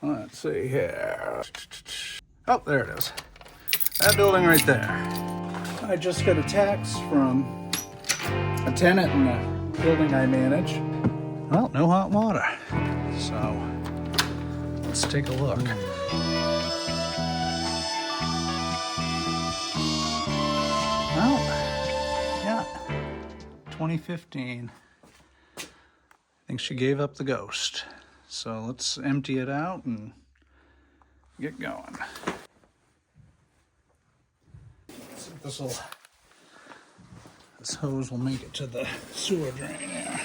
Let's see here. Oh, there it is. That building right there. I just got a text from a tenant in the building I manage. Well, no hot water. So let's take a look. Well, yeah, 2015. I think she gave up the ghost. So let's empty it out and get going. Let's see if this hose will make it to the sewer drain here.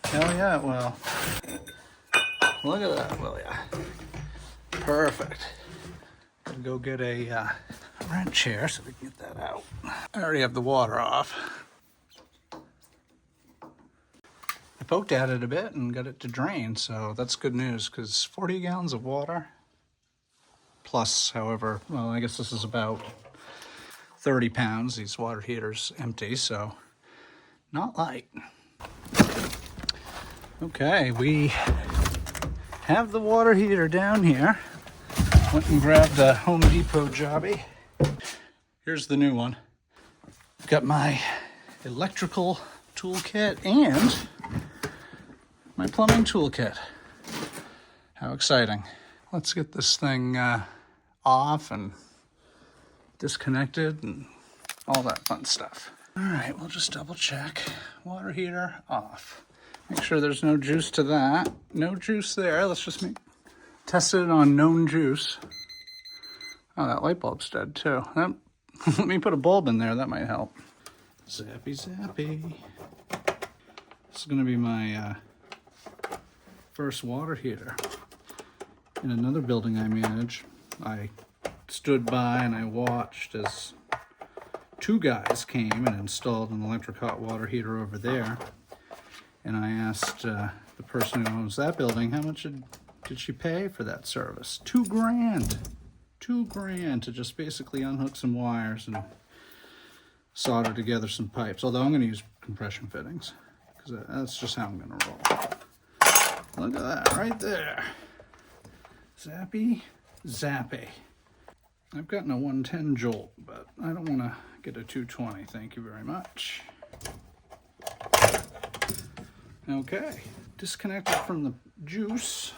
Hell yeah, it will. Look at that, will ya? Perfect. Gonna go get a wrench here so we can get that out. I already have the water off. I poked at it a bit and got it to drain, so that's good news because 40 gallons of water plus, however, well, I guess this is about 30 pounds. These water heaters empty, so not light. Okay, we have the water heater down here. Went and grabbed the Home Depot jobby. Here's the new one. I've got my electrical toolkit and my plumbing toolkit. How exciting. Let's get this thing off and disconnected and all that fun stuff. All right, we'll just double check. Water heater off. Make sure there's no juice to that. No juice there. Let's just test it on known juice. Oh, that light bulb's dead too. Let me put a bulb in there. That might help. Zappy, zappy. This is gonna be my first water heater. In another building I manage, I stood by and I watched as two guys came and installed an electric hot water heater over there. And I asked the person who owns that building, how much did she pay for that service? $2,000. $2,000 to just basically unhook some wires and solder together some pipes. Although I'm going to use compression fittings because that's just how I'm going to roll. Look at that right there. Zappy, zappy. I've gotten a 110 jolt, but I don't want to get a 220. Thank you very much. Okay, disconnected from the juice.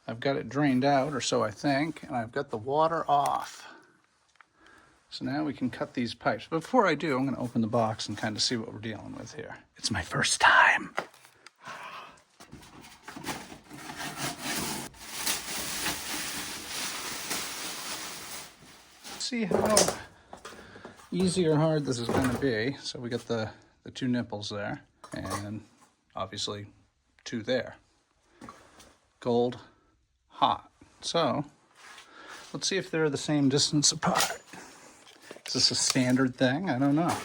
I've got it drained out, or so I think, and I've got the water off. So now we can cut these pipes. But before I do, I'm going to open the box and kind of see what we're dealing with here. It's my first time. See how easy or hard this is going to be. So we got the two nipples there, and obviously two there. Gold, hot. So let's see if they're the same distance apart. Is this a standard thing? I don't know.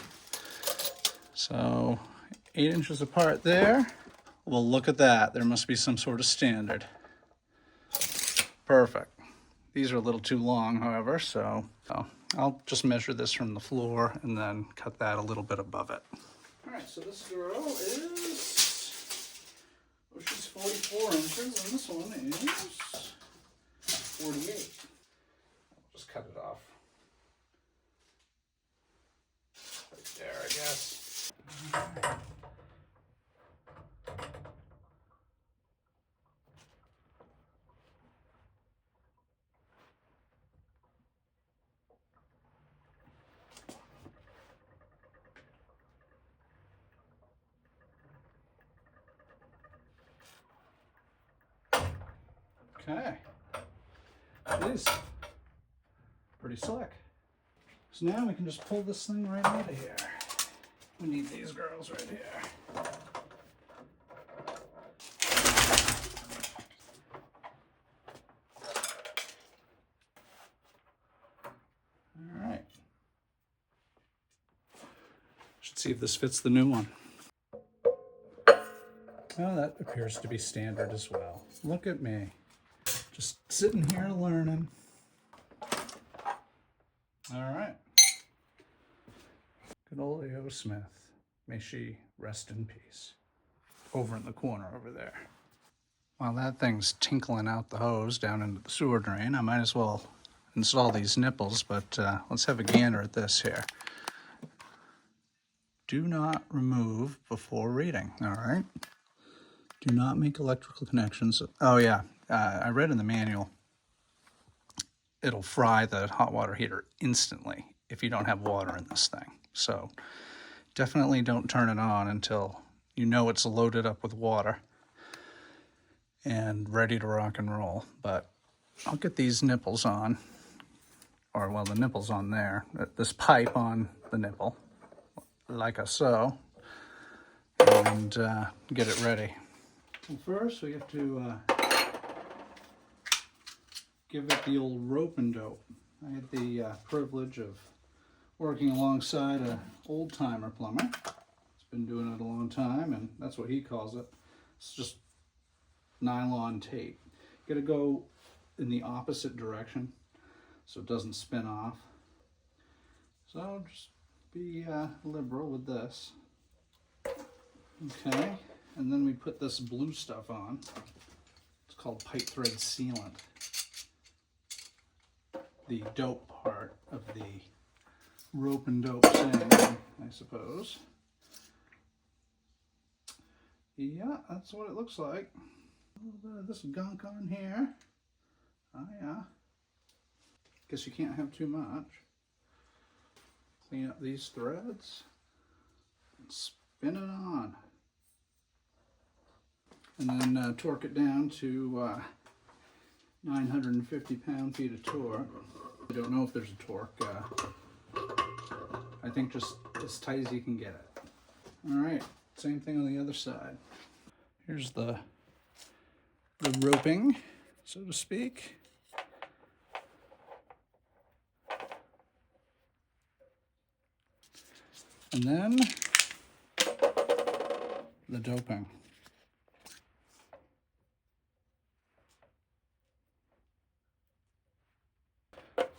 So 8 inches apart there. Well, look at that. There must be some sort of standard. Perfect. These are a little too long, however, so I'll just measure this from the floor and then cut that a little bit above it. All right, so this girl is, oh, she's 44 inches, and this one is 48. I'll just cut it off right there, I guess. Okay, it is pretty slick. So now we can just pull this thing right out of here. We need these girls right here. All right. Should see if this fits the new one. Well, that appears to be standard as well. Look at me. Just sitting here learning. All right. Good old A.O. Smith. May she rest in peace. Over in the corner over there. While that thing's tinkling out the hose down into the sewer drain, I might as well install these nipples, but let's have a gander at this here. Do not remove before reading, all right? Do not make electrical connections. Oh yeah, I read in the manual, it'll fry the hot water heater instantly if you don't have water in this thing. So definitely don't turn it on until you know it's loaded up with water and ready to rock and roll. But I'll get these nipples on, or well, the nipple's on there, this pipe on the nipple, like so, and get it ready. Well, first we have to give it the old rope and dope. I had the privilege of working alongside an old-timer plumber. He's been doing it a long time, and that's what he calls it. It's just nylon tape. You gotta go in the opposite direction so it doesn't spin off. So just be liberal with this. Okay, and then we put this blue stuff on. It's called pipe thread sealant. The dope part of the rope and dope saying, I suppose. Yeah, that's what it looks like. A little bit of this gunk on here. Oh yeah. Guess you can't have too much. Clean up these threads and spin it on. And then torque it down to 950 pound-feet of torque. I don't know if there's a torque. I think just as tight as you can get it. All right, same thing on the other side. Here's the roping, so to speak. And then the doping.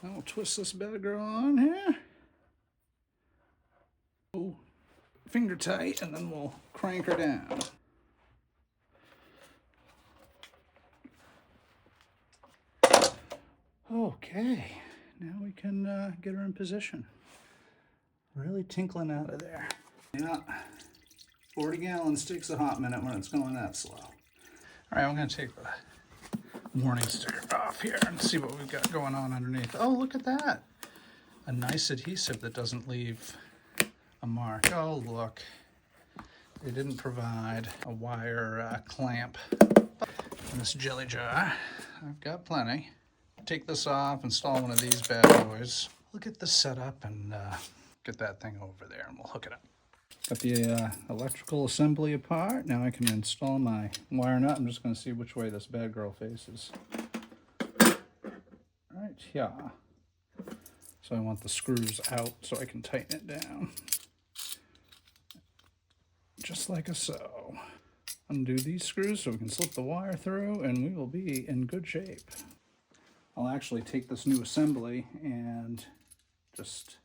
I'll twist this bad girl on here. Oh, finger tight, and then we'll crank her down. Okay, now we can get her in position. Really tinkling out of there. Yeah, 40 gallons takes a hot minute when it's going that slow. All right, I'm gonna take the warning sticker off here and see what we've got going on underneath. Oh, look at that. A nice adhesive that doesn't leave a mark. Oh, look. They didn't provide a wire clamp in this jelly jar. I've got plenty. Take this off, install one of these bad boys. We'll get this set up and get that thing over there and we'll hook it up. Got the electrical assembly apart. Now I can install my wire nut. I'm just going to see which way this bad girl faces. Right here. So I want the screws out so I can tighten it down. Just like so. Undo these screws so we can slip the wire through and we will be in good shape. I'll actually take this new assembly and just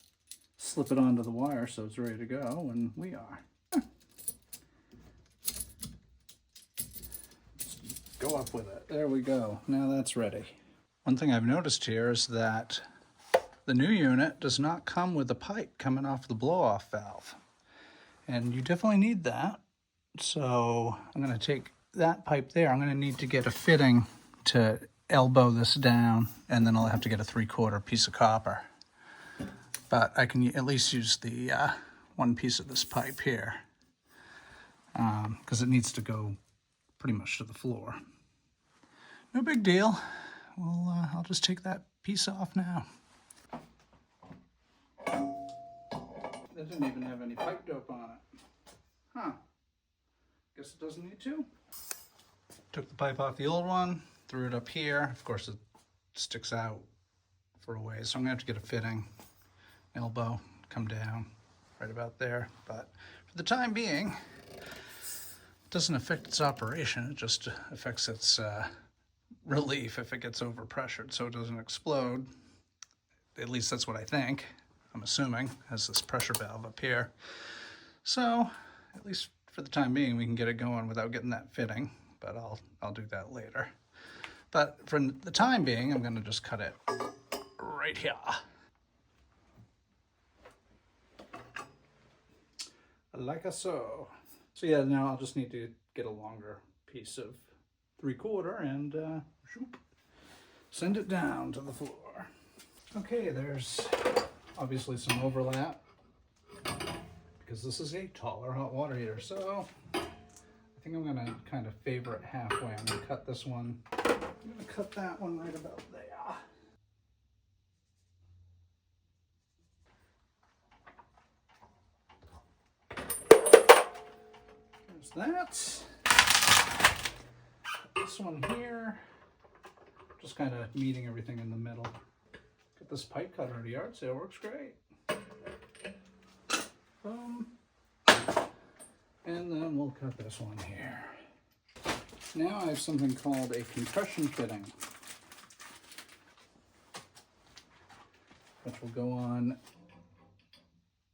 slip it onto the wire so it's ready to go, and we are. Just go up with it. There we go. Now that's ready. One thing I've noticed here is that the new unit does not come with a pipe coming off the blow-off valve. And you definitely need that. So I'm going to take that pipe there. I'm going to need to get a fitting to elbow this down, and then I'll have to get a 3/4 piece of copper. But I can at least use the one piece of this pipe here because it needs to go pretty much to the floor. No big deal. Well, I'll just take that piece off now. That didn't even have any pipe dope on it. Huh. Guess it doesn't need to. Took the pipe off the old one, threw it up here. Of course, it sticks out for a ways, so I'm going to have to get a fitting. Elbow, come down right about there. But for the time being, it doesn't affect its operation. It just affects its relief if it gets overpressured so it doesn't explode. At least that's what I think. I'm assuming, has this pressure valve up here. So, at least for the time being, we can get it going without getting that fitting. but I'll do that later. But for the time being, I'm going to just cut it right here. Like so. So yeah, now I'll just need to get a longer piece of 3/4 and send it down to the floor. Okay, there's obviously some overlap because this is a taller hot water heater. So I think I'm gonna kind of favor it halfway. I'm gonna cut this one. I'm gonna cut that one right about there. There's that. This one here, just kind of meeting everything in the middle. Get this pipe cutter at a yard sale, works great. Boom. And then we'll cut this one here. Now I have something called a compression fitting, which will go on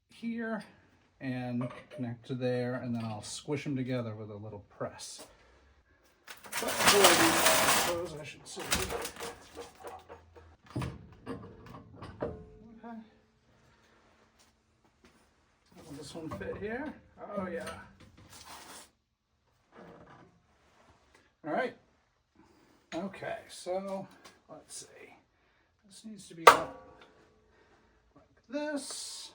here and connect to there, and then I'll squish them together with a little press. But before I do that, I suppose I should see. Okay. Will this one fit here? Oh yeah. All right. Okay, so let's see. This needs to be up like this.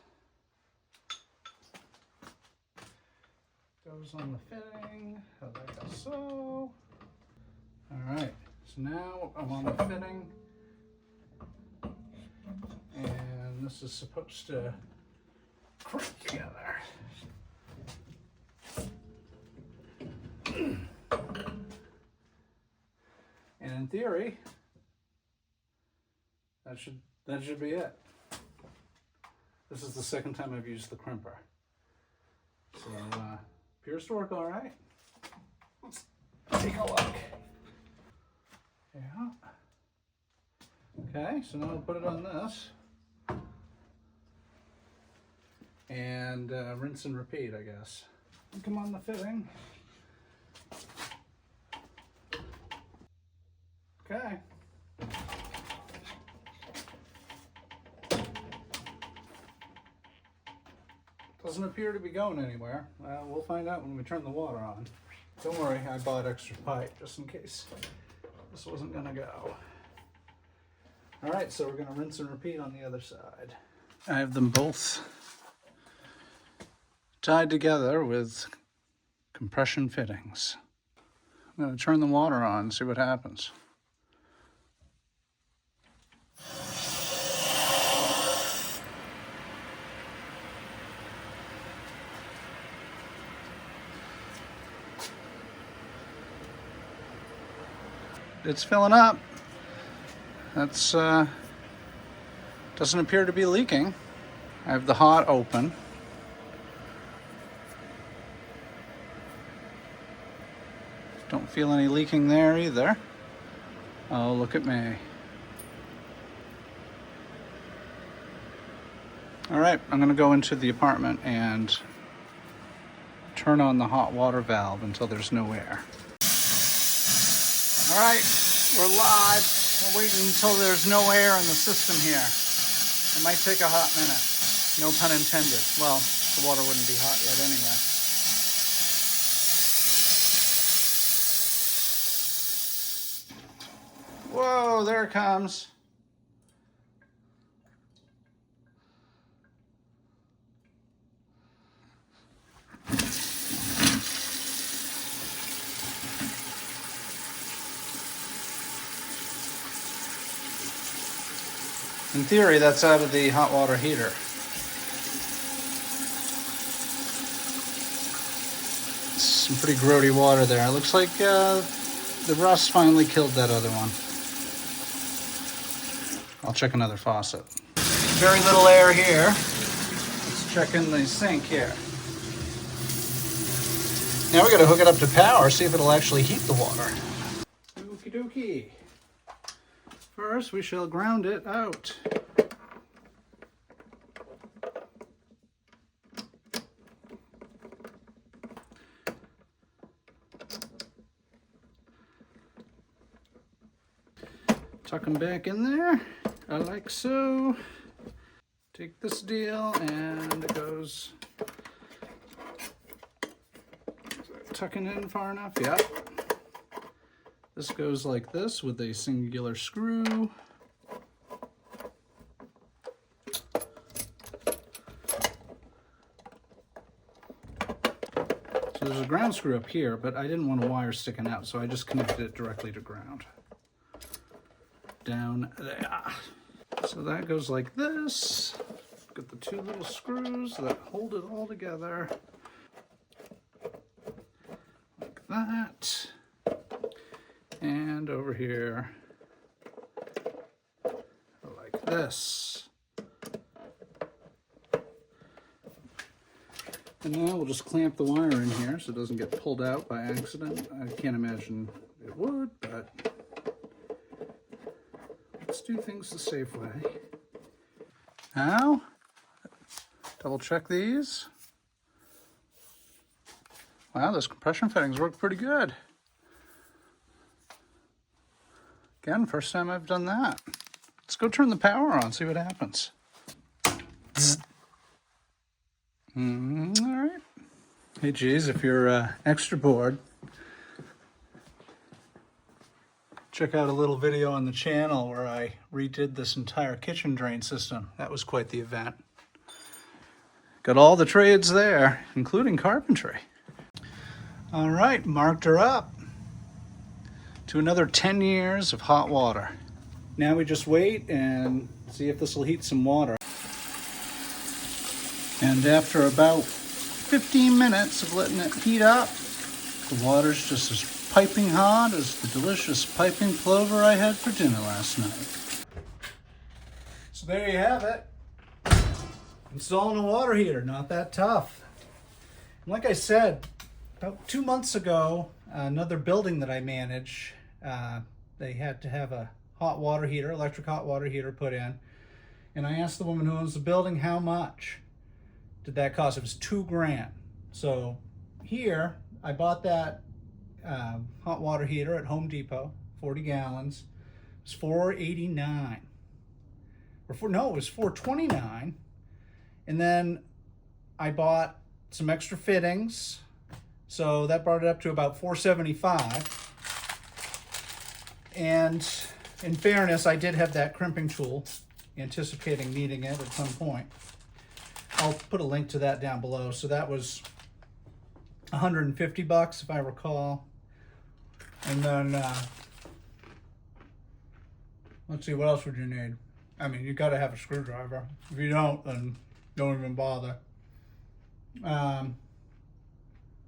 Goes on the fitting, like so. All right, so now I'm on the fitting, and this is supposed to crimp together. And in theory, that should be it. This is the second time I've used the crimper, so appears to work all right. Let's take a look. Yeah. Okay, so now I'll put it on this and rinse and repeat, I guess. Come on the fitting. Okay. Doesn't appear to be going anywhere. We'll find out when we turn the water on. Don't worry, I bought extra pipe just in case this wasn't gonna go. All right, so we're gonna rinse and repeat on the other side. I have them both tied together with compression fittings. I'm gonna turn the water on and see what happens. It's filling up. That's doesn't appear to be leaking. I have the hot open. Don't feel any leaking there either. Oh, look at me. All right, I'm gonna go into the apartment and turn on the hot water valve until there's no air. All right, we're live. We're waiting until there's no air in the system here. It might take a hot minute. No pun intended. Well, the water wouldn't be hot yet anyway. Whoa, there it comes. In theory, that's out of the hot water heater. Some pretty grody water there. It looks like the rust finally killed that other one. I'll check another faucet. Very little air here. Let's check in the sink here. Now we gotta hook it up to power, see if it'll actually heat the water. Okie dokie. First, we shall ground it out. Tuck them back in there, I like so. Take this deal and it goes, tucking in far enough, yep. This goes like this with a singular screw. So there's a ground screw up here, but I didn't want a wire sticking out, so I just connected it directly to ground. Down there. So that goes like this. Got the two little screws that hold it all together. Like that. And over here, like this. And now we'll just clamp the wire in here so it doesn't get pulled out by accident. I can't imagine it would, but let's do things the safe way. Now, double check these. Wow, those compression fittings work pretty good. Again, first time I've done that. Let's go turn the power on, see what happens. All right. Hey, geez, if you're extra bored, check out a little video on the channel where I redid this entire kitchen drain system. That was quite the event. Got all the trades there, including carpentry. All right, marked her up to another 10 years of hot water. Now we just wait and see if this will heat some water. And after about 15 minutes of letting it heat up, the water's just as piping hot as the delicious piping plover I had for dinner last night. So there you have it. Installing a water heater, not that tough. And like I said, about 2 months ago, another building that I manage, they had to have a hot water heater, electric hot water heater put in. And I asked the woman who owns the building, how much did that cost? It was $2,000. So here, I bought that hot water heater at Home Depot, 40 gallons. It was $489. No, it was $429. And then I bought some extra fittings. So that brought it up to about $475. And in fairness, I did have that crimping tool, anticipating needing it at some point. I'll put a link to that down below. So that was $150 if I recall. And then, let's see, what else would you need? I mean, you gotta have a screwdriver. If you don't, then don't even bother.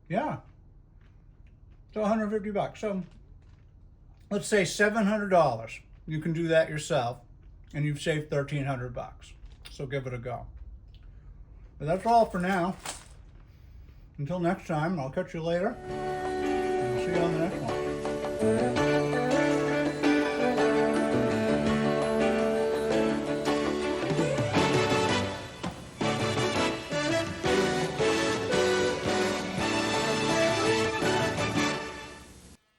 Yeah. So $150. So let's say $700. You can do that yourself and you've saved $1,300. So give it a go. But that's all for now. Until next time, I'll catch you later. And I'll see you on the next one.